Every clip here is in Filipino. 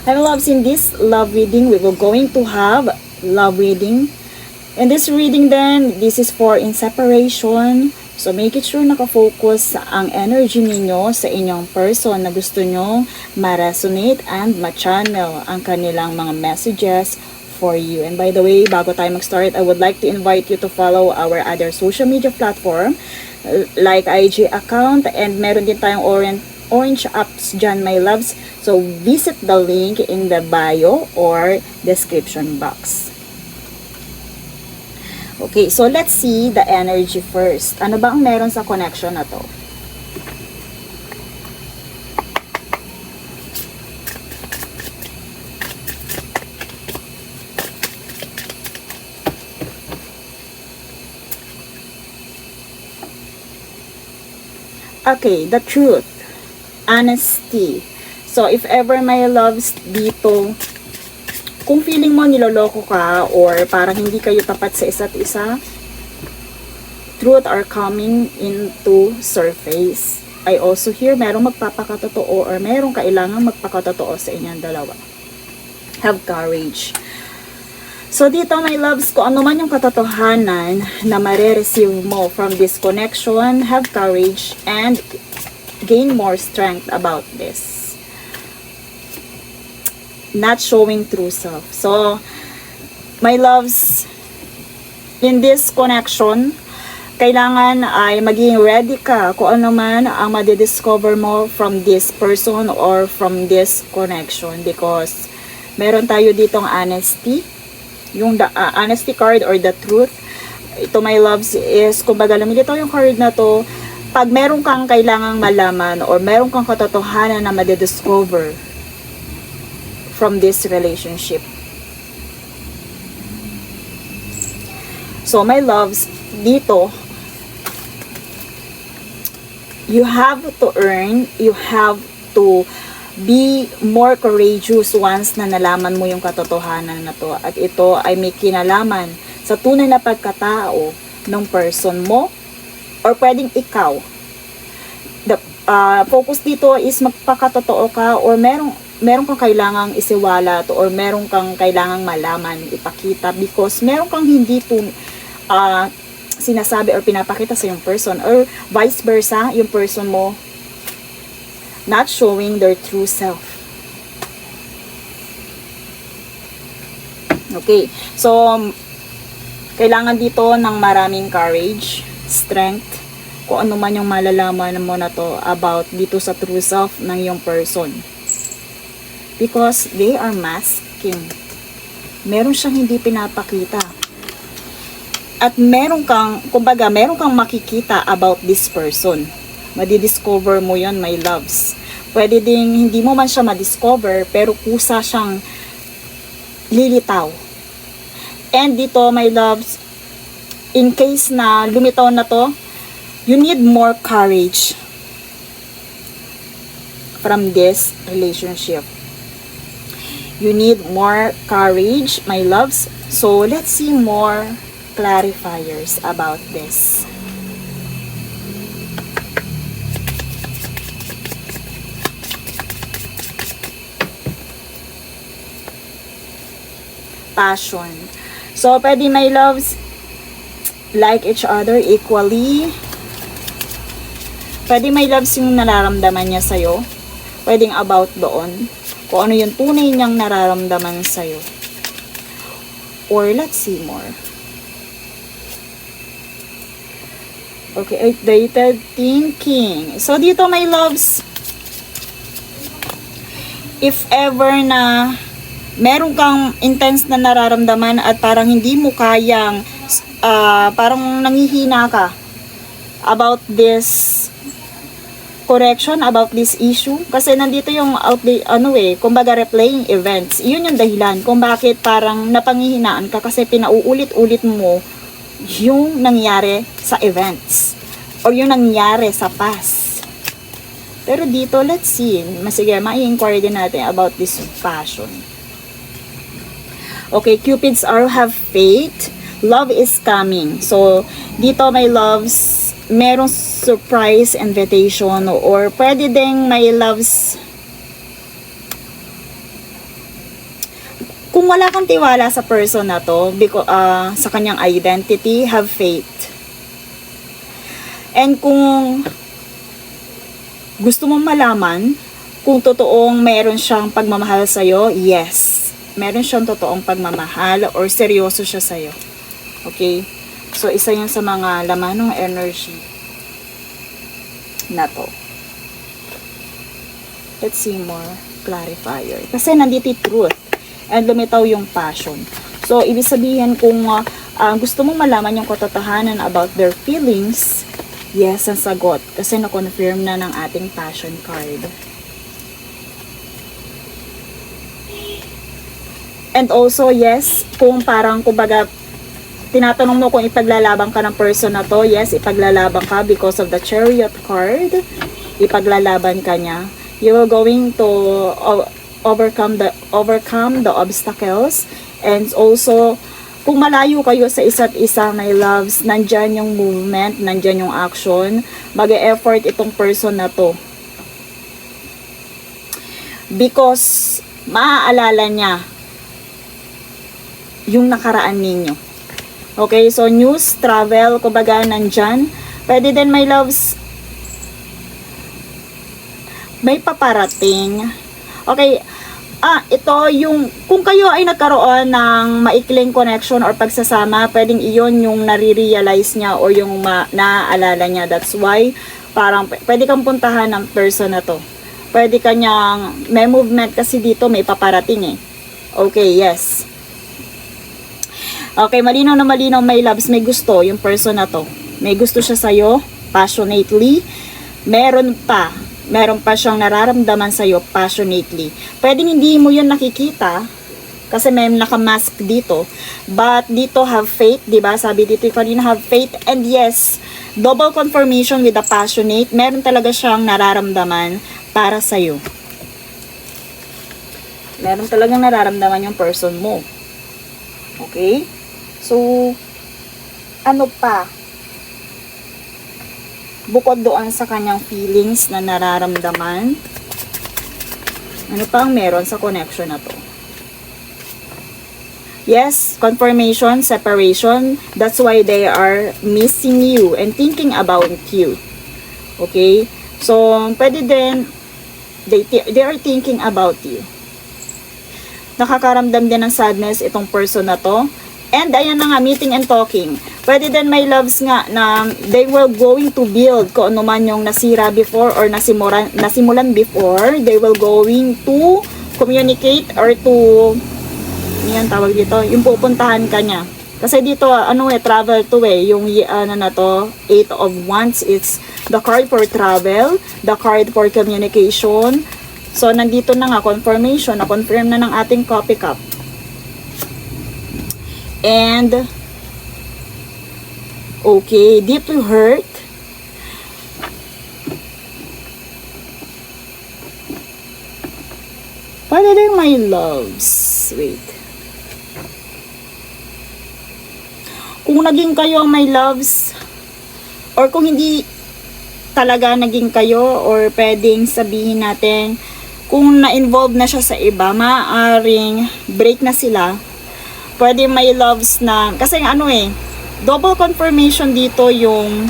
My loves, in this love reading, we will going to have love reading. In this reading then, this is for in separation. So make it sure nakafocus ang energy ninyo sa inyong person na gusto nyo ma-resonate and ma-channel ang kanilang mga messages for you. And by the way, bago tayo mag-start, I would like to invite you to follow our other social media platform like IG account, and meron din tayong orange apps dyan, my loves. So visit the link in the bio or description box. Okay, so let's see the energy first. Ano ba ang meron sa connection na to? Okay, the truth. Honesty. So, if ever my loves dito, kung feeling mo niloloko ka or parang hindi kayo tapat sa isa't isa, truth are coming into surface. I also hear merong magpapakatotoo or merong kailangang magpakatotoo sa inyong dalawa. Have courage. So dito, my loves, kung ano man yung katotohanan na mare-receive mo from this connection, have courage and gain more strength about this. Not showing true self. So, my loves, in this connection, kailangan ay maging ready ka kung ano man ang madidiscover mo from this person or from this connection, because meron tayo ditong honesty. Yung honesty card or the truth, ito, my loves, is kumbaga lumilitaw yung card na to pag meron kang kailangang malaman or meron kang katotohanan na madidiscover from this relationship. So my loves, dito you have to earn, you have to be more courageous once na nalaman mo yung katotohanan na to, at ito ay may kinalaman sa tunay na pagkatao ng person mo or pwedeng ikaw. The focus dito is magpakatotoo ka or merong kang kailangang isiwalat or merong kang kailangang malaman, ipakita, because merong kang hindi sinasabi or pinapakita sa yung person, or vice versa, yung person mo not showing their true self. Okay, so kailangan dito ng maraming courage, strength, kung ano man yung malalaman mo na to about dito sa true self ng yung person, because they are masking. Meron siyang hindi pinapakita, at meron kang, kumbaga, meron kang makikita about this person. Madidiscover mo yon, my loves. Pwede ding hindi mo man siya madiscover, pero kusa siyang lilitaw. And dito, my loves, in case na lumitaw na to, you need more courage from this relationship. You need more courage, my loves. So let's see more clarifiers about this. Passion. So, pwede, my loves, like each other equally. Pwede, my loves, yung nararamdaman niya sa'yo. Pwedeng about doon. Kung ano yung tunay niyang nararamdaman sa'yo. Or, let's see more. Okay, updated thinking. So, dito, my loves, if ever na meron kang intense na nararamdaman at parang hindi mo kayang, parang nanghihina ka about this correction, about this issue, kasi nandito yung kumbaga replaying events. Yun yung dahilan kung bakit parang napanghihinaan ka, kasi pinauulit-ulit mo yung nangyari sa events or yung nangyari sa past. Pero dito, let's see, sige, ma-inquire din natin about this passion. Okay, Cupid's arrow, have faith. Love is coming. So, dito, my loves, merong surprise invitation, or pwede ding, my loves, Kung wala kang tiwala sa person na to, because, sa kanyang identity, have faith. And kung gusto mong malaman kung totoong meron siyang pagmamahal sa'yo, yes. Meron siyang totoong pagmamahal or seryoso siya sa'yo. Okay? So, isa yan sa mga laman ng energy na to. Let's see more clarifier. Kasi nandito yung truth and lumitaw yung passion. So, ibig sabihin kung gusto mong malaman yung katotohanan about their feelings, yes, ang sagot. Kasi na-confirm na ng ating passion card. And also, yes, kung parang, kumbaga, tinatanong mo kung ipaglalaban ka ng person na to, yes, ipaglalaban ka because of the Chariot card. Ipaglalaban ka niya. You are going to overcome the obstacles. And also, kung malayo kayo sa isa't isa, my loves, nandyan yung movement, nandyan yung action, mag-e-effort itong person na to. Because, maaalala niya yung nakaraan ninyo. Okay, so news, travel, kumbaga nandyan. Pwede din, my loves, may paparating. Okay, ito yung, kung kayo ay nagkaroon ng maikling connection or pagsasama, pwedeng iyon yung nare-realize niya or yung naaalala niya. That's why, parang pwede kang puntahan ng person na to. Pwede kanyang, may movement kasi dito, may paparating eh. Okay, yes. Okay, malinaw na malinaw, my loves, may gusto yung person na to. May gusto siya sa'yo, passionately. Meron pa siyang nararamdaman sa'yo, passionately. Pwedeng hindi mo yun nakikita, kasi may nakamask dito. But dito, have faith, diba? Sabi dito kanina, have faith. And yes, double confirmation with the passionate. Meron talaga siyang nararamdaman para sa'yo. Meron talagang nararamdaman yung person mo. Okay? So, ano pa? Bukod doon sa kanyang feelings na nararamdaman, ano pa ang meron sa connection na to? Yes, confirmation, separation. That's why they are missing you and thinking about you. Okay? So, pwede din, they are thinking about you. Nakakaramdam din ng sadness itong person na to. And ayan na nga, meeting and talking. Pwede din, my loves nga, na they will going to build kung ano man yung nasira before or nasimulan before. They will going to communicate or to, yan tawag dito, yung pupuntahan ka niya. Kasi dito, travel to yung na to, 8 of Wands, it's the card for travel, the card for communication. So, nandito na nga, confirmation, na-confirm na ng ating copy cup. And, okay, deeply hurt. What are my loves? Wait. Kung naging kayo, my loves, or kung hindi talaga naging kayo, or pwedeng sabihin natin, kung na-involve na siya sa iba, maaaring break na sila. Pwede may loves na, kasi double confirmation dito yung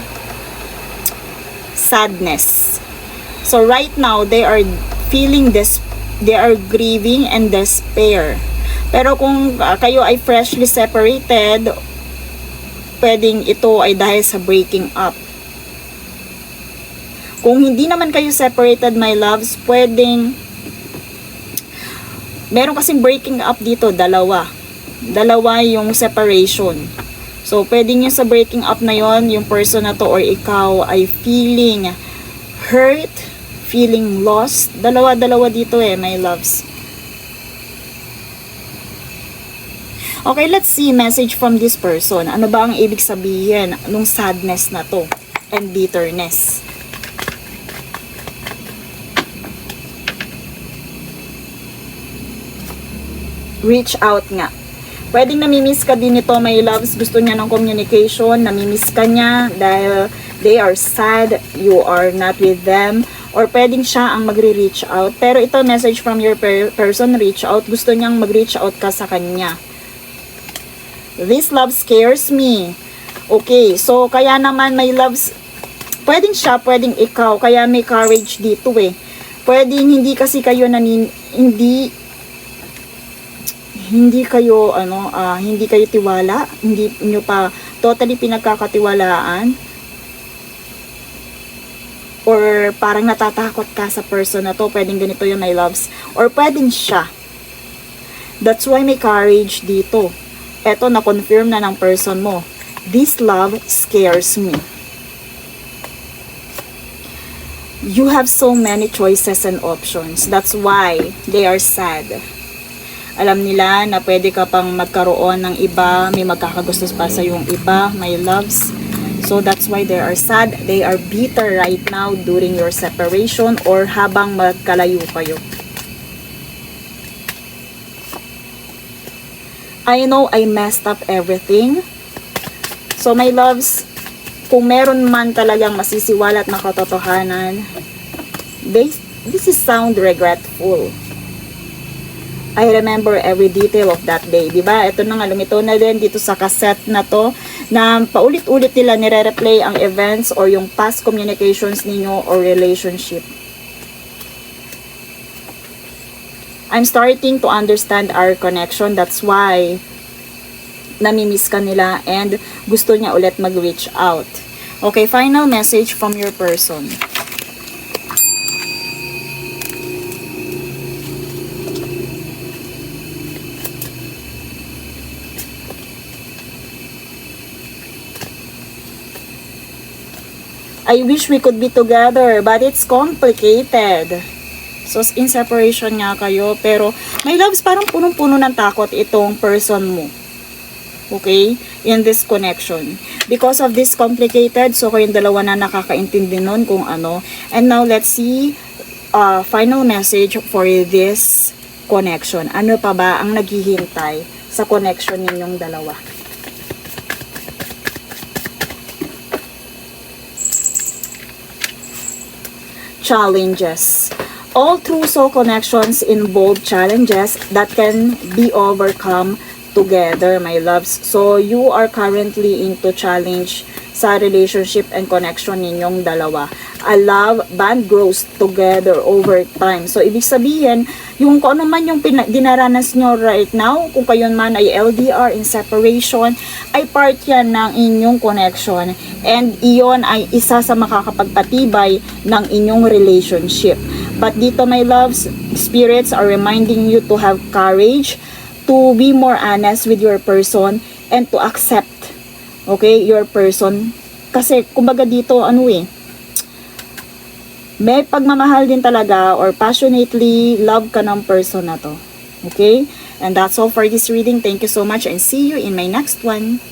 sadness. So right now, they are feeling this, they are grieving and despair. Pero kung kayo ay freshly separated, pwedeng ito ay dahil sa breaking up. Kung hindi naman kayo separated, my loves, pwedeng, meron kasing breaking up dito, dalawa yung separation. So, pwedeng yung sa breaking up na yon, yung person na to or ikaw ay feeling hurt, feeling lost. Dalawa dito my loves. Okay, let's see message from this person. Ano ba ang ibig sabihin nung sadness na to and bitterness? Reach out nga. Pwedeng namimiss ka din ito, my loves. Gusto niya ng communication. Namimiss ka niya dahil they are sad. You are not with them. or pwedeng siya ang magre-reach out. Pero ito, message from your person, reach out. Gusto niyang mag-reach out ka sa kanya. This love scares me. Okay, so kaya naman may loves, pwedeng siya, pwedeng ikaw, kaya may courage dito eh. Pwedeng hindi kasi kayo hindi kayo hindi kayo tiwala, hindi nyo pa totally pinagkakatiwalaan, or parang natatakot ka sa person na to. Pwedeng ganito yung my loves, or pwedeng siya. That's why may courage dito. Eto, na-confirm na ng person mo. This love scares me. You have so many choices and options. That's why they are sad. Alam nila na pwede ka pang magkaroon ng iba, may magkakagusto pa sa yung iba, my loves. So that's why they are sad. They are bitter right now during your separation or habang magkalayo kayo. I know I messed up everything. So my loves, kung meron man talagang masisiwalat na katotohanan, this is sound regretful. I remember every detail of that day. Diba? Ito na nga, lumitaw na din dito sa cassette na to, na paulit-ulit nila nire-replay ang events or yung past communications ninyo or relationship. I'm starting to understand our connection. That's why namimiss ka nila and gusto niya ulit mag-reach out. Okay, final message from your person. I wish we could be together, but it's complicated. So, in separation nga kayo, pero my loves, parang punong-puno ng takot itong person mo. Okay? In this connection. Because of this complicated, so kayong dalawa na nakakaintindi nun kung ano. And now, let's see final message for this connection. Ano pa ba ang naghihintay sa connection ninyong dalawa? Challenges. All true soul connections involve challenges that can be overcome together, my loves. So, you are currently into challenge sa relationship and connection ninyong dalawa. A love bond grows together over time. So, ibig sabihin, yung kung ano man yung dinaranas nyo right now, kung kayo man ay LDR, in separation, ay part yan ng inyong connection. And iyon ay isa sa makakapagpatibay ng inyong relationship. But dito, my loves, spirits are reminding you to have courage, to be more honest with your person, and to accept, okay, your person. Kasi, kumbaga dito, may pagmamahal din talaga or passionately love ka ng person na to. Okay? And that's all for this reading. Thank you so much and see you in my next one.